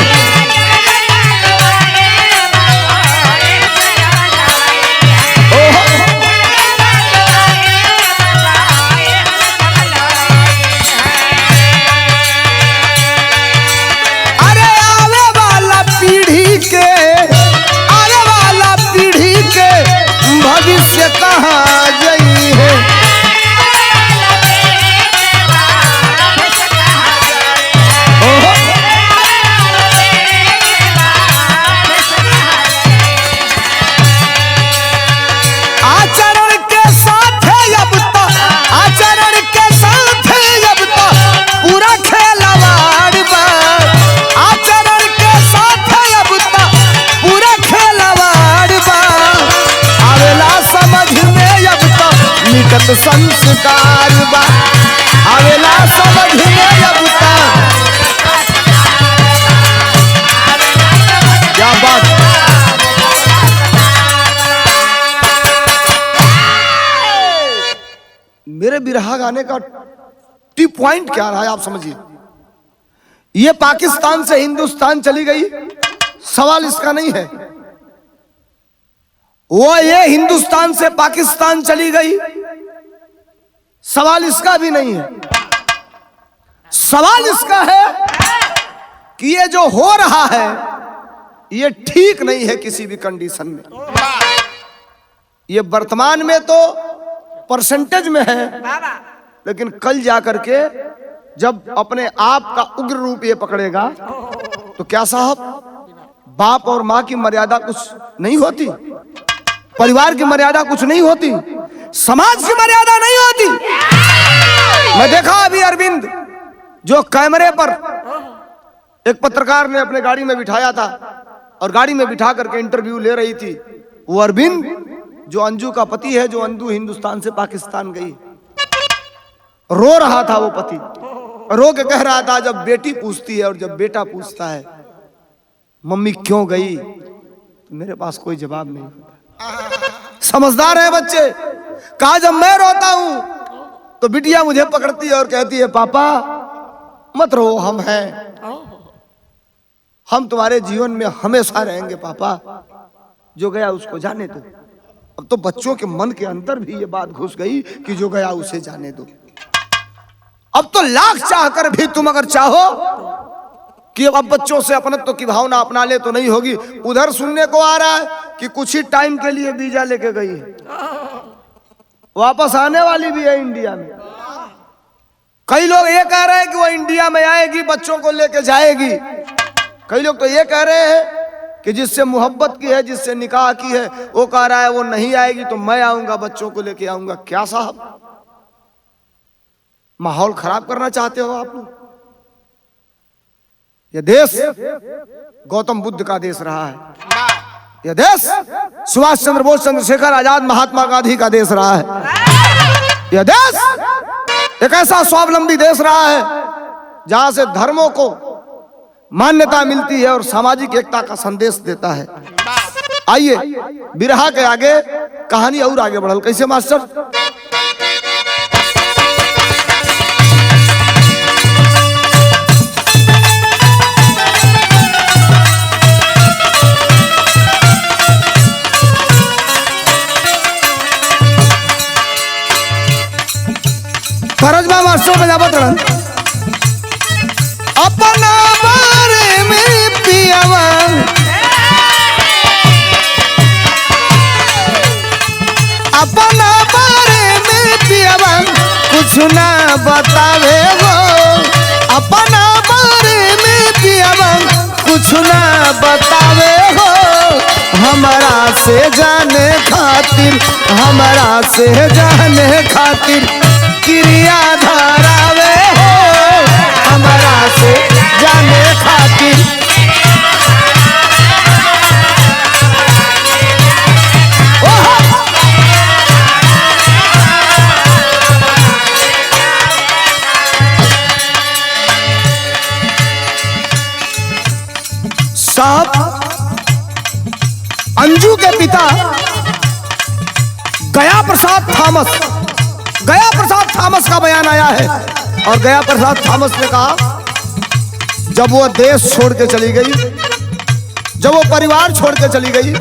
अरे आवे वाला पीढ़ी के, आवे वाला पीढ़ी के भविष्य कहाँ जई है, आचरण के साथ अब तो, आचरण के साथ अब तो पूरा खेलवाड़ बा, आचरण के साथ अब तो पूरा खेलवाड़ बा। आवेला समझ में अब तो मिटत संस्कार बा, आवेला समझ में अब तो, क्या बात। मेरे बिरहा गाने का टी पॉइंट क्या रहा है आप समझिए। ये पाकिस्तान से हिंदुस्तान चली गई, सवाल इसका नहीं है। वो ये हिंदुस्तान से पाकिस्तान चली गई, सवाल इसका भी नहीं है। सवाल इसका है कि ये जो हो रहा है ये ठीक नहीं है किसी भी कंडीशन में। ये वर्तमान में तो परसेंटेज में है, लेकिन कल जाकर के जब अपने आप का उग्र रूप ये पकड़ेगा तो क्या साहब, बाप और माँ की मर्यादा कुछ नहीं होती, परिवार की मर्यादा कुछ नहीं होती, समाज की मर्यादा नहीं होती। मैं देखा अभी अरविंद जो कैमरे पर एक पत्रकार ने अपने गाड़ी में बिठाया था और गाड़ी में बिठा करके इंटरव्यू ले रही थी, वो अरविंद जो अंजू का पति है, जो अंजू हिंदुस्तान से पाकिस्तान गई, रो रहा था वो पति, रो के कह रहा था जब बेटी पूछती है और जब बेटा पूछता है मम्मी क्यों गई, तो मेरे पास कोई जवाब नहीं होता। समझदार है बच्चे। कहा जब मैं रोता हूं तो बिटिया मुझे पकड़ती है और कहती है पापा मत रो, हम हैं, हम तुम्हारे जीवन में हमेशा रहेंगे पापा, जो गया उसको जाने दो। अब तो बच्चों के मन के अंदर भी ये बात घुस गई कि जो गया उसे जाने दो। अब तो लाख चाह कर भी तुम अगर चाहो कि अब बच्चों से अपनत्व की भावना अपना ले तो नहीं होगी। उधर सुनने को आ रहा है कि कुछ ही टाइम के लिए वीजा लेके गई है, वापस आने वाली भी है इंडिया में। कई लोग ये कह रहे हैं कि वो इंडिया में आएगी, बच्चों को लेके जाएगी। कई लोग तो ये कह रहे हैं कि जिससे मोहब्बत की है, जिससे निकाह की है, वो कह रहा है वो नहीं आएगी तो मैं आऊंगा, बच्चों को लेके आऊंगा। क्या साहब, माहौल खराब करना चाहते हो आप लोग? यह देश गौतम बुद्ध का देश रहा है। यह देश सुभाष चंद्र बोस, चंद्रशेखर आजाद, महात्मा गांधी का देश रहा है। यह देश एक ऐसा स्वावलंबी देश रहा है जहां से धर्मों को मान्यता मिलती है और सामाजिक एकता का संदेश देता है। आइए बिरहा के आगे कहानी और आगे बढ़ल कैसे मास्टर। फरजबा मास्टर बजावत रहन अपना बारे में पियावा, अपना बारे में पियावा कुछ ना बतावे हो, अपना बारे में पियावा कुछ ना बतावे हो। हमारा से जाने खातिर, हमारा से जाने खातिर क्रिया धरावे हो, हमारा से जाने खातिर। साहब अंजू के पिता गया प्रसाद थॉमस, गया प्रसाद थॉमस का बयान आया है और गया प्रसाद थॉमस ने कहा जब वो देश छोड़ के चली गई, जब वो परिवार छोड़ के चली गई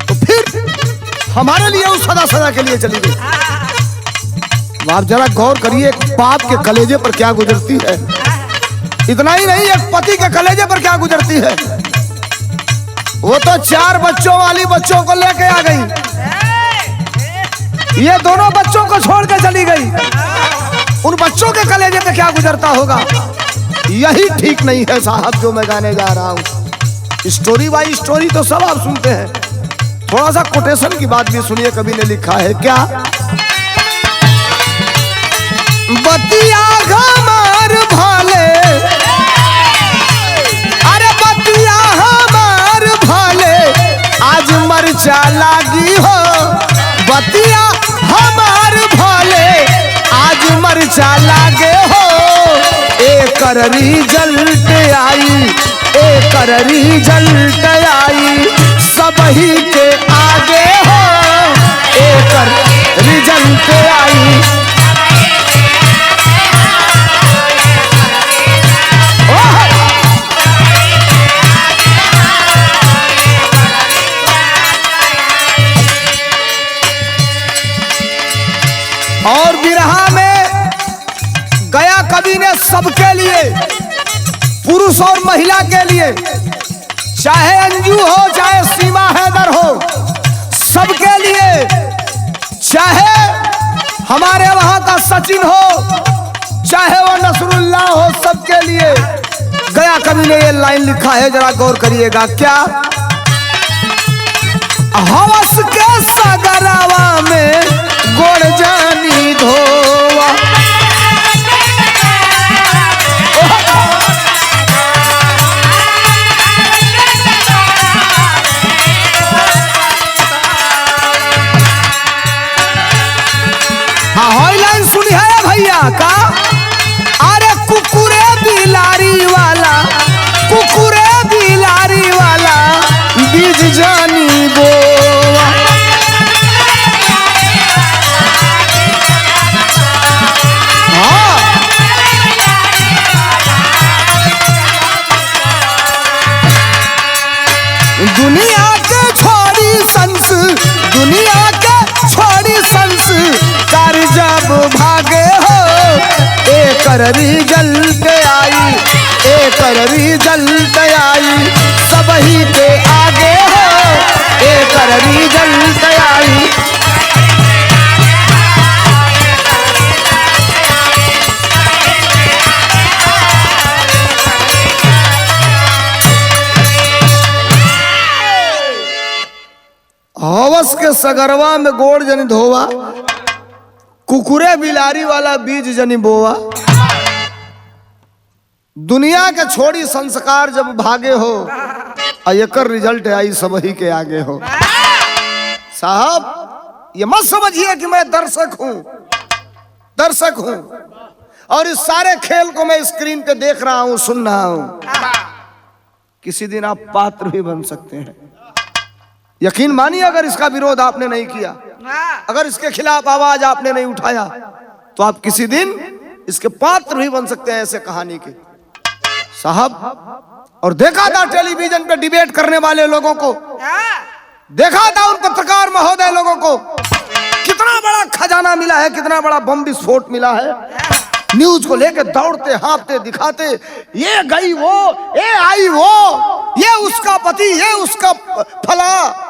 तो फिर हमारे लिए उस सदा सदा के लिए चली गई। आप जरा गौर करिए एक बाप के कलेजे पर क्या गुजरती है। इतना ही नहीं, एक पति के कलेजे पर क्या गुजरती है। वो तो 4 बच्चों वाली बच्चों को लेके आ गई, ये दोनों बच्चों को छोड़ के चली गई। उन बच्चों के कलेजे पे क्या गुजरता होगा। यही ठीक नहीं है साहब जो मैं गाने जा रहा हूं। स्टोरी बाई स्टोरी तो सब आप सुनते हैं, थोड़ा सा कोटेशन की बात भी सुनिए। कवि ने लिखा है क्या, बतिया हमार भाले, अरे बतिया हमार भाले आज मरचा लागी हो, बतिया हमार भाले आज मरचा लागे हो। एकर रिजल्ट आई, एकर रिजल्ट आई सबही के आगे हो, एकर रिजल्ट आई। और बिरहा में गया कवि ने सबके लिए, पुरुष और महिला के लिए, चाहे अंजू हो चाहे सीमा हैदर हो, सबके लिए, चाहे हमारे वहां का सचिन हो चाहे वो नसरुल्लाह हो, सबके लिए गया कवि ने ये लाइन लिखा है, जरा गौर करिएगा। क्या, हवस के सगरावा में गोड़ जानी धोवा, हाँ लाइन सुनी है भैया का। अरे कुकुरे बिलारी वाला, कुकुरे बिलारी वाला बीज जानी बोवा, दुनिया के छोड़ी संस, दुनिया के छोड़ी छोड़ी संस्कार जब भागे हो, एक रिजल्ट आई, एक रिजल्ट आई, सबही के आगे हो, एक रिजल्ट आई। हवस के सगरवा में गोड़ जनी धोवा, कुकुरे बिलारी वाला बीज जनी बोवा। दुनिया के छोड़ी संस्कार जब भागे हो, एकर रिजल्ट आई सबही के आगे हो। साहब ये मत समझिए कि मैं दर्शक हूं, दर्शक हूं और इस सारे खेल को मैं स्क्रीन पे देख रहा हूं, सुन रहा हूं। किसी दिन आप पात्र भी बन सकते हैं। यकीन मानिए, अगर इसका विरोध आपने नहीं किया, अगर इसके खिलाफ आवाज आपने नहीं उठाया, तो आप किसी दिन इसके पात्र भी बन सकते हैं ऐसे कहानी के। साहब और देखा था टेलीविजन पे डिबेट करने वाले लोगों को, देखा था उन पत्रकार महोदय लोगों को, कितना बड़ा खजाना मिला है, कितना बड़ा बम विस्फोट मिला है। न्यूज को लेके दौड़ते हाँफते दिखाते, ये गई वो, ये आई वो, ये उसका पति, ये उसका फला।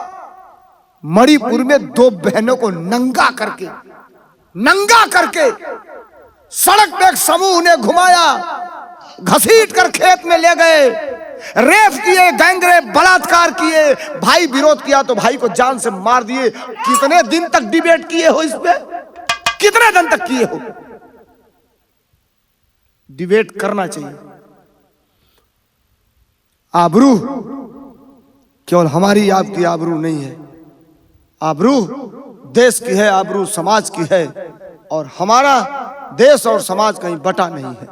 मणिपुर में 2 बहनों को नंगा करके सड़क पे एक समूह ने घुमाया, घसीट कर खेत में ले गए, रेप किए, गैंगरेप, बलात्कार किए। भाई विरोध किया तो भाई को जान से मार दिए। कितने दिन तक डिबेट किए हो इस पे, कितने दिन तक किए हो? डिबेट करना चाहिए। आबरू केवल हमारी आपकी आबरू नहीं है, आबरू देश की है, आबरू समाज की है, और हमारा देश और समाज कहीं बटा नहीं है।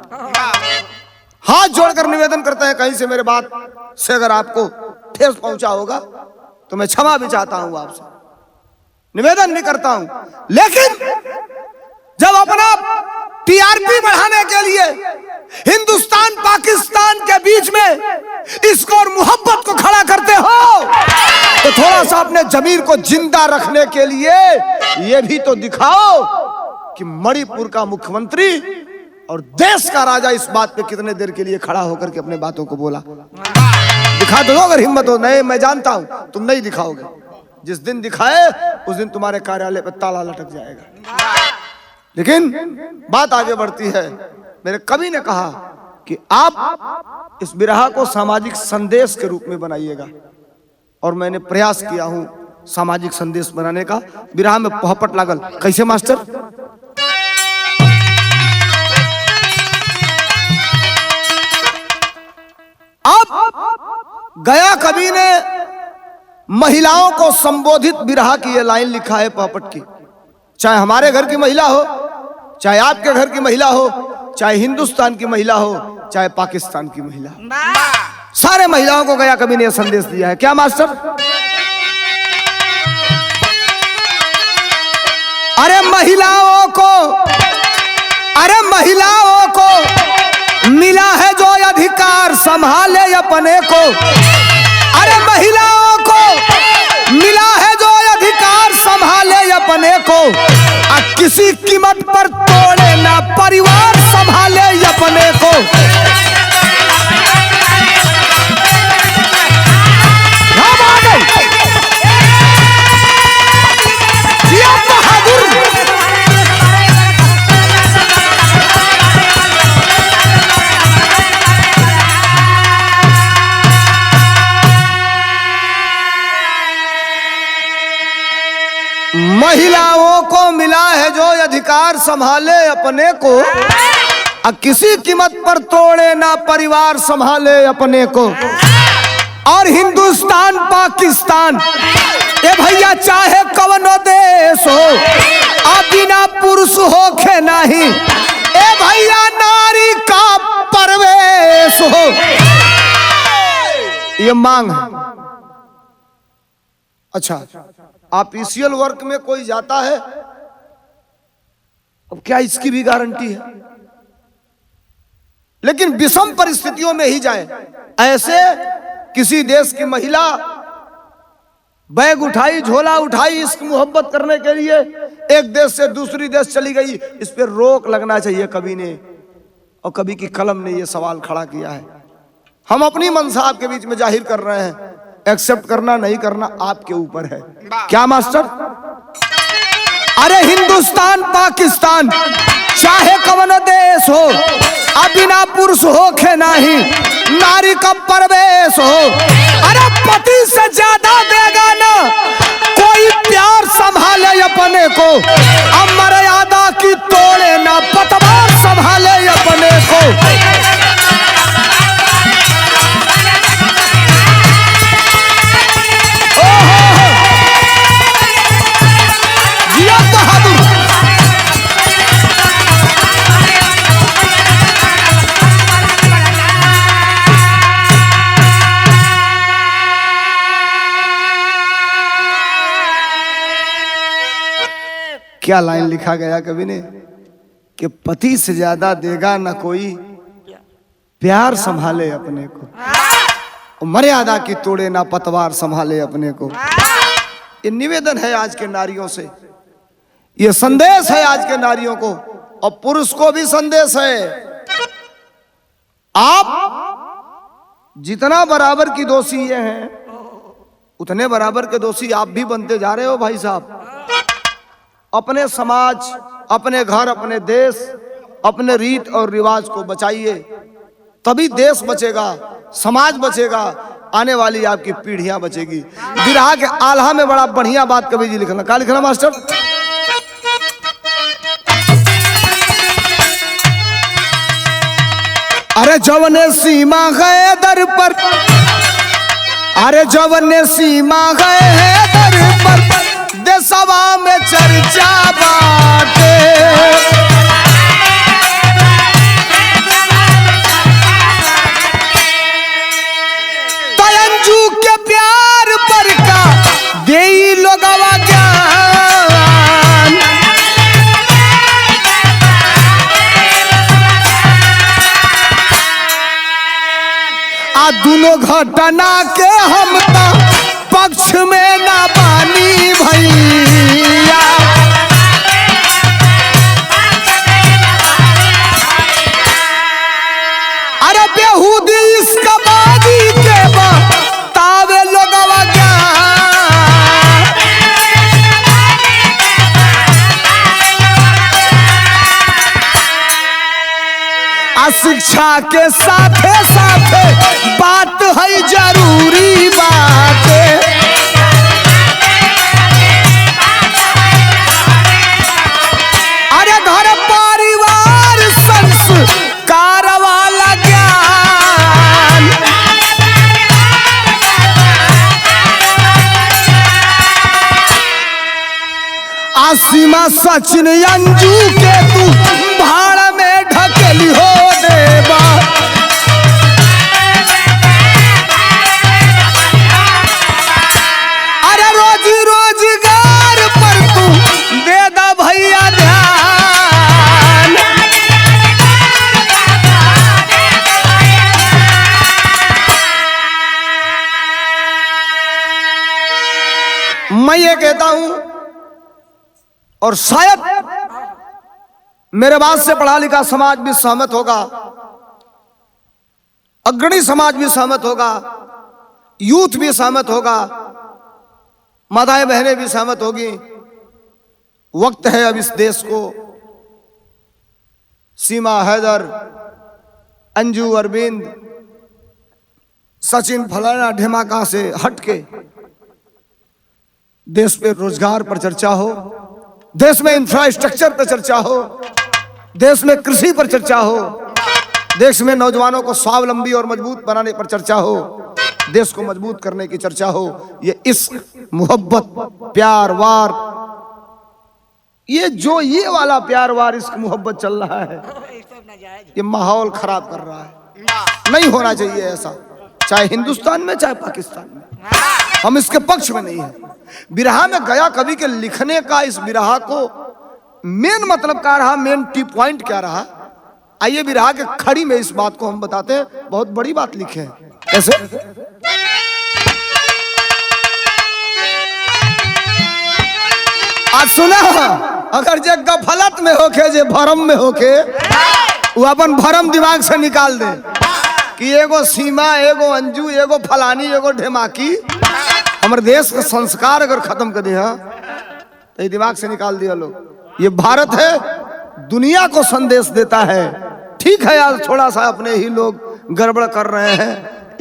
हाथ जोड़कर निवेदन करते हैं, कहीं से मेरे बात से अगर आपको ठेस पहुंचा होगा तो मैं क्षमा भी चाहता हूं, आपसे निवेदन नहीं करता हूं। लेकिन जब अपना टीआरपी बढ़ाने के लिए हिंदुस्तान पाकिस्तान के बीच में इसको और मोहब्बत को खड़ा करते हो, तो थोड़ा सा अपने जमीर को जिंदा रखने के लिए ये भी तो दिखाओ कि मणिपुर का मुख्यमंत्री और देश का राजा इस बात पे कितने देर के लिए खड़ा होकर के अपने बातों को बोला। दिखा दो अगर हिम्मत हो। नहीं, मैं जानता हूं तुम नहीं दिखाओगे। जिस दिन दिखाए उस दिन तुम्हारे कार्यालय पे ताला लटक जाएगा। लेकिन बात आगे बढ़ती है। मेरे कवि ने कहा कि आप इस बिरहा को सामाजिक संदेश के रूप में बनाइएगा, और मैंने प्रयास किया हूं सामाजिक संदेश बनाने का। बिरहा में पोहपट लागल। कैसे मास्टर? अब गया कवि ने महिलाओं को संबोधित बिरहा की ये लाइन लिखा है पोहपट की। चाहे हमारे घर की महिला हो, चाहे आपके घर की महिला हो, चाहे हिंदुस्तान की महिला हो, चाहे पाकिस्तान की महिला, सारे महिलाओं को गया कवि ने यह संदेश दिया है। क्या मास्टर? अरे महिलाओं को मिला है जो अधिकार संभाले अपने को। अरे महिलाओं को मिला है जो अधिकार संभाले अपने को, किसी कीमत पर तोड़े ना परिवार संभाले अपने को। महिलाओं को मिला है जो अधिकार संभाले अपने को, किसी कीमत पर तोड़े ना परिवार संभाले अपने को। और हिंदुस्तान पाकिस्तान ए भैया चाहे कवनो देश हो, बिना पुरुष होखे नहीं, ए भैया नारी का परवेश हो। ये मांग है। अच्छा, ऑफिशियल वर्क में कोई जाता है, अब क्या इसकी भी गारंटी है? लेकिन विषम परिस्थितियों में ही जाए। ऐसे किसी देश की महिला बैग उठाई, झोला उठाई, इश्क मोहब्बत करने के लिए एक देश से दूसरी देश चली गई। इस पे रोक लगना चाहिए कवि ने और कवि की कलम ने ये सवाल खड़ा किया है। हम अपनी मनसा आपके बीच में जाहिर कर रहे हैं, एक्सेप्ट करना नहीं करना आपके ऊपर है। क्या मास्टर? अरे हिंदुस्तान पाकिस्तान चाहे कवन देश हो, बिना पुरुष हो खे नहीं नारी का प्रवेश हो। अरे पति से ज्यादा देगा ना कोई प्यार संभाले अपने को, अब मर्यादा की तोड़े ना पतवार संभाले अपने को। क्या लाइन लिखा गया कवि ने कि पति से ज्यादा देगा ना कोई प्यार संभाले अपने को, मर्यादा की तोड़े ना पतवार संभाले अपने को। ये निवेदन है आज के नारियों से, ये संदेश है आज के नारियों को और पुरुष को भी संदेश है। आप जितना बराबर की दोषी ये हैं उतने बराबर के दोषी आप भी बनते जा रहे हो भाई साहब। अपने समाज, अपने घर, अपने देश, अपने रीत और रिवाज को बचाइए, तभी देश बचेगा, समाज बचेगा, आने वाली आपकी पीढ़ियां बचेगी। विरहा के आल्हा में बड़ा बढ़िया बात कवि जी लिखना। क्या लिखना मास्टर? अरे जवने सीमा गए दर पर, अरे जवने सीमा गए दर पर देशवा में चर्चा बाटे। तयंजू के प्यार पर का देई लोगवा ज्ञान। आ दोनों घटना के हम पक्ष में ना बानी भैया। अरे बेहूदी इसका बाजी के बतावे लोगवा ज्ञान। शिक्षा के साथे साथे बात है जरूरी बात। अरे घर परिवार संस्कार वाला ज्ञान। आसिमा सचिन अंजू के तू भाड़ में ढकेली हो देवा। अरे रोजी रोजगार पर तू दे दा भैया ध्यान। मैं ये कहता हूं और शायद मेरे बात से पढ़ा लिखा समाज भी सहमत होगा, अग्रणी समाज भी सहमत होगा, यूथ भी सहमत होगा, माताएं बहनें भी सहमत होगी। वक्त है अब इस देश को सीमा, हैदर, अंजू, अरविंद, सचिन, फलाना ढेमाका से हटके देश पे रोजगार पर चर्चा हो, देश में इंफ्रास्ट्रक्चर पर चर्चा हो, देश में कृषि पर चर्चा हो, देश में नौजवानों को स्वावलंबी और मजबूत बनाने पर चर्चा हो, देश को मजबूत करने की चर्चा हो। ये इश्क, मोहब्बत, प्यार वार, ये वाला प्यार वार, इश्क मोहब्बत चल रहा है, ये माहौल खराब कर रहा है। नहीं होना चाहिए ऐसा, चाहे हिंदुस्तान में चाहे पाकिस्तान में। हम इसके पक्ष में नहीं है। बिरहा में गया कवि के लिखने का, इस बिरहा को मेन मतलब क्या रहा, मेन टी पॉइंट क्या रहा, आइए बिरहा के खड़ी में इस बात को हम बताते हैं। बहुत बड़ी बात लिखे हैं। कैसे? आज सुना, अगर जे गफलत में होके, जे भरम में होके, वो अपन भरम दिमाग से निकाल दे कि एगो सीमा, एगो अंजू, एगो फलानी, एगो ढेमाकी हमारे देश का संस्कार अगर खत्म कर दिया तो ये दिमाग से निकाल दिया लोग। ये भारत है, दुनिया को संदेश देता है। ठीक है, आज थोड़ा सा अपने ही लोग गड़बड़ कर रहे हैं,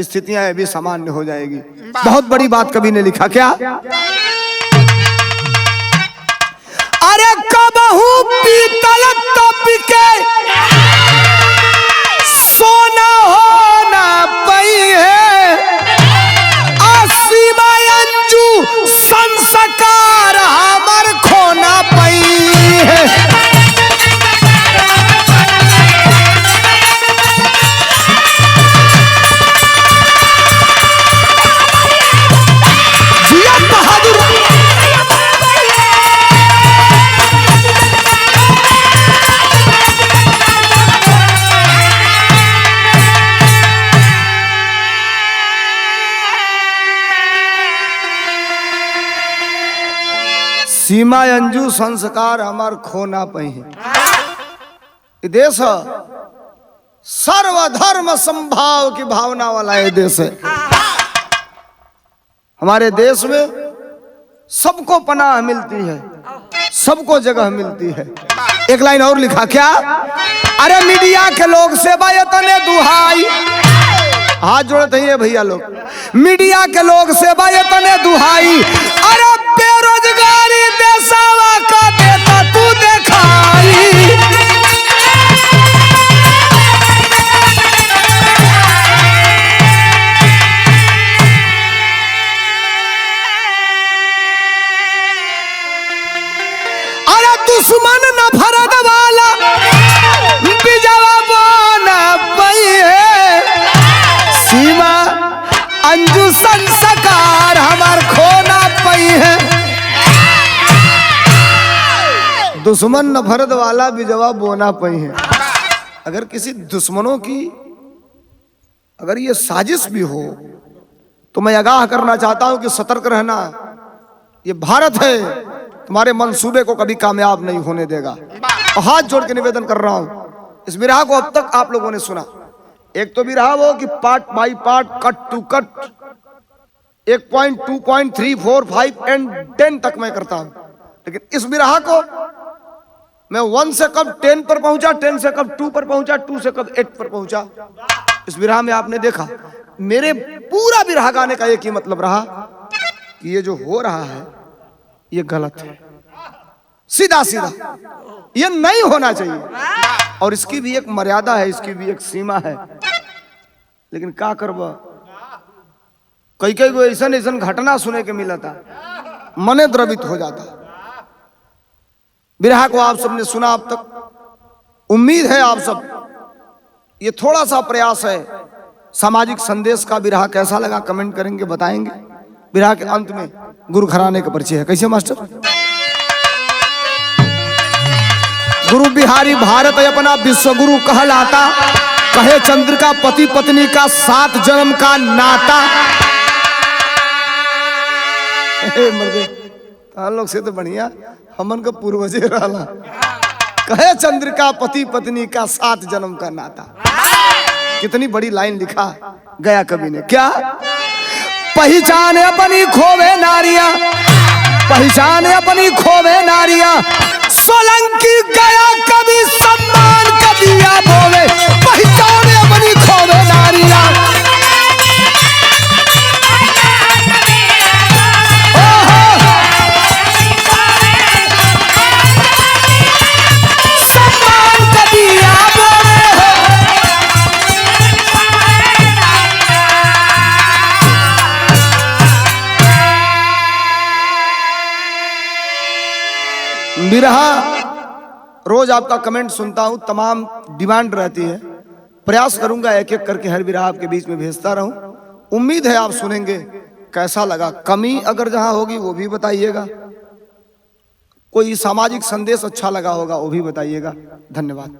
स्थितियां भी सामान्य हो जाएगी। बहुत बड़ी बात कवि ने लिखा क्या, अरे कबहू पीतल तप के सोना होना पई है, सीमा अंजू संस्कार हमर खोना पई है। जिया बहादुर सीमा अंजू संस्कार हमार खोना पही है। देश सर्वधर्म संभाव की भावना वाला ये देश है। हमारे देश में सबको पनाह मिलती है, सबको जगह मिलती है। एक लाइन और लिखा क्या, अरे मीडिया के लोग सेवा यतने दुहाई, हाथ जोड़ते हैं भैया लोग, मीडिया के लोग सेवा यतने दुहाई, अरे बेरोजगारी देशवा का देता तू देखाई। अरे दुश्मन न फरद वाला बिजवा बोना पई है, सीमा अंजू संस्कार हमार खोना पई है। दुश्मन न फरद वाला बिजवा बोना पई है। अगर किसी दुश्मनों की अगर ये साजिश भी हो तो मैं आगाह करना चाहता हूं कि सतर्क रहना। ये भारत है, तुम्हारे मंसूबे को कभी कामयाब नहीं होने देगा। और हाथ जोड़ के निवेदन कर रहा हूं, इस बिरहा को अब तक आप लोगों ने सुना। एक तो बिरहा वो कि part by part, cut to cut 1.2, 3, 4, 5 and 10 तक मैं करता हूं। लेकिन इस बिरहा को मैं 1 से कब 10 पर पहुंचा, 10 से कब 2 पर पहुंचा, 2 से कब 8 पर पहुंचा। इस बिरहा में आपने देखा मेरे पूरा बिरहा गाने का एक ही मतलब रहा कि ये जो हो रहा है ये गलत है, सीधा सीधा ये नहीं होना चाहिए। और इसकी भी एक मर्यादा है, इसकी भी एक सीमा है। लेकिन क्या करबा, कई कई को ऐसा ऐसा घटना सुने के मिला था, मने द्रवित हो जाता। बिरहा को आप सबने सुना अब तक। उम्मीद है आप सब, ये थोड़ा सा प्रयास है, सामाजिक संदेश का बिरहा कैसा लगा कमेंट करेंगे, बताएंगे। बिरहा के अंत में गुरु घराने का परिचय है। कैसे मास्टर? गुरु बिहारी भारत अपना विश्व गुरु कहलाता, कहे चंद्रिका पति पत्नी का 7 जन्म का नाता। लोग से तो बढ़िया हमन का पूर्वजे रहला, कहे चंद्रिका पति पत्नी का 7 जन्म का नाता। कितनी बड़ी लाइन लिखा गया कवि ने। क्या पहचान अपनी खोवे नारियां, पहचान अपनी खोवे नारियां, सोलंकी गया कभी सम्मान कदिया बोले, पहचान अपनी खोवे नारियां। सम्मान कदिया बोले, बिरहा रोज आपका कमेंट सुनता हूं, तमाम डिमांड रहती है। प्रयास करूंगा एक एक करके हर बिरहा आपके बीच में भेजता रहूं। उम्मीद है आप सुनेंगे। कैसा लगा, कमी अगर जहां होगी वो भी बताइएगा, कोई सामाजिक संदेश अच्छा लगा होगा वो भी बताइएगा। धन्यवाद।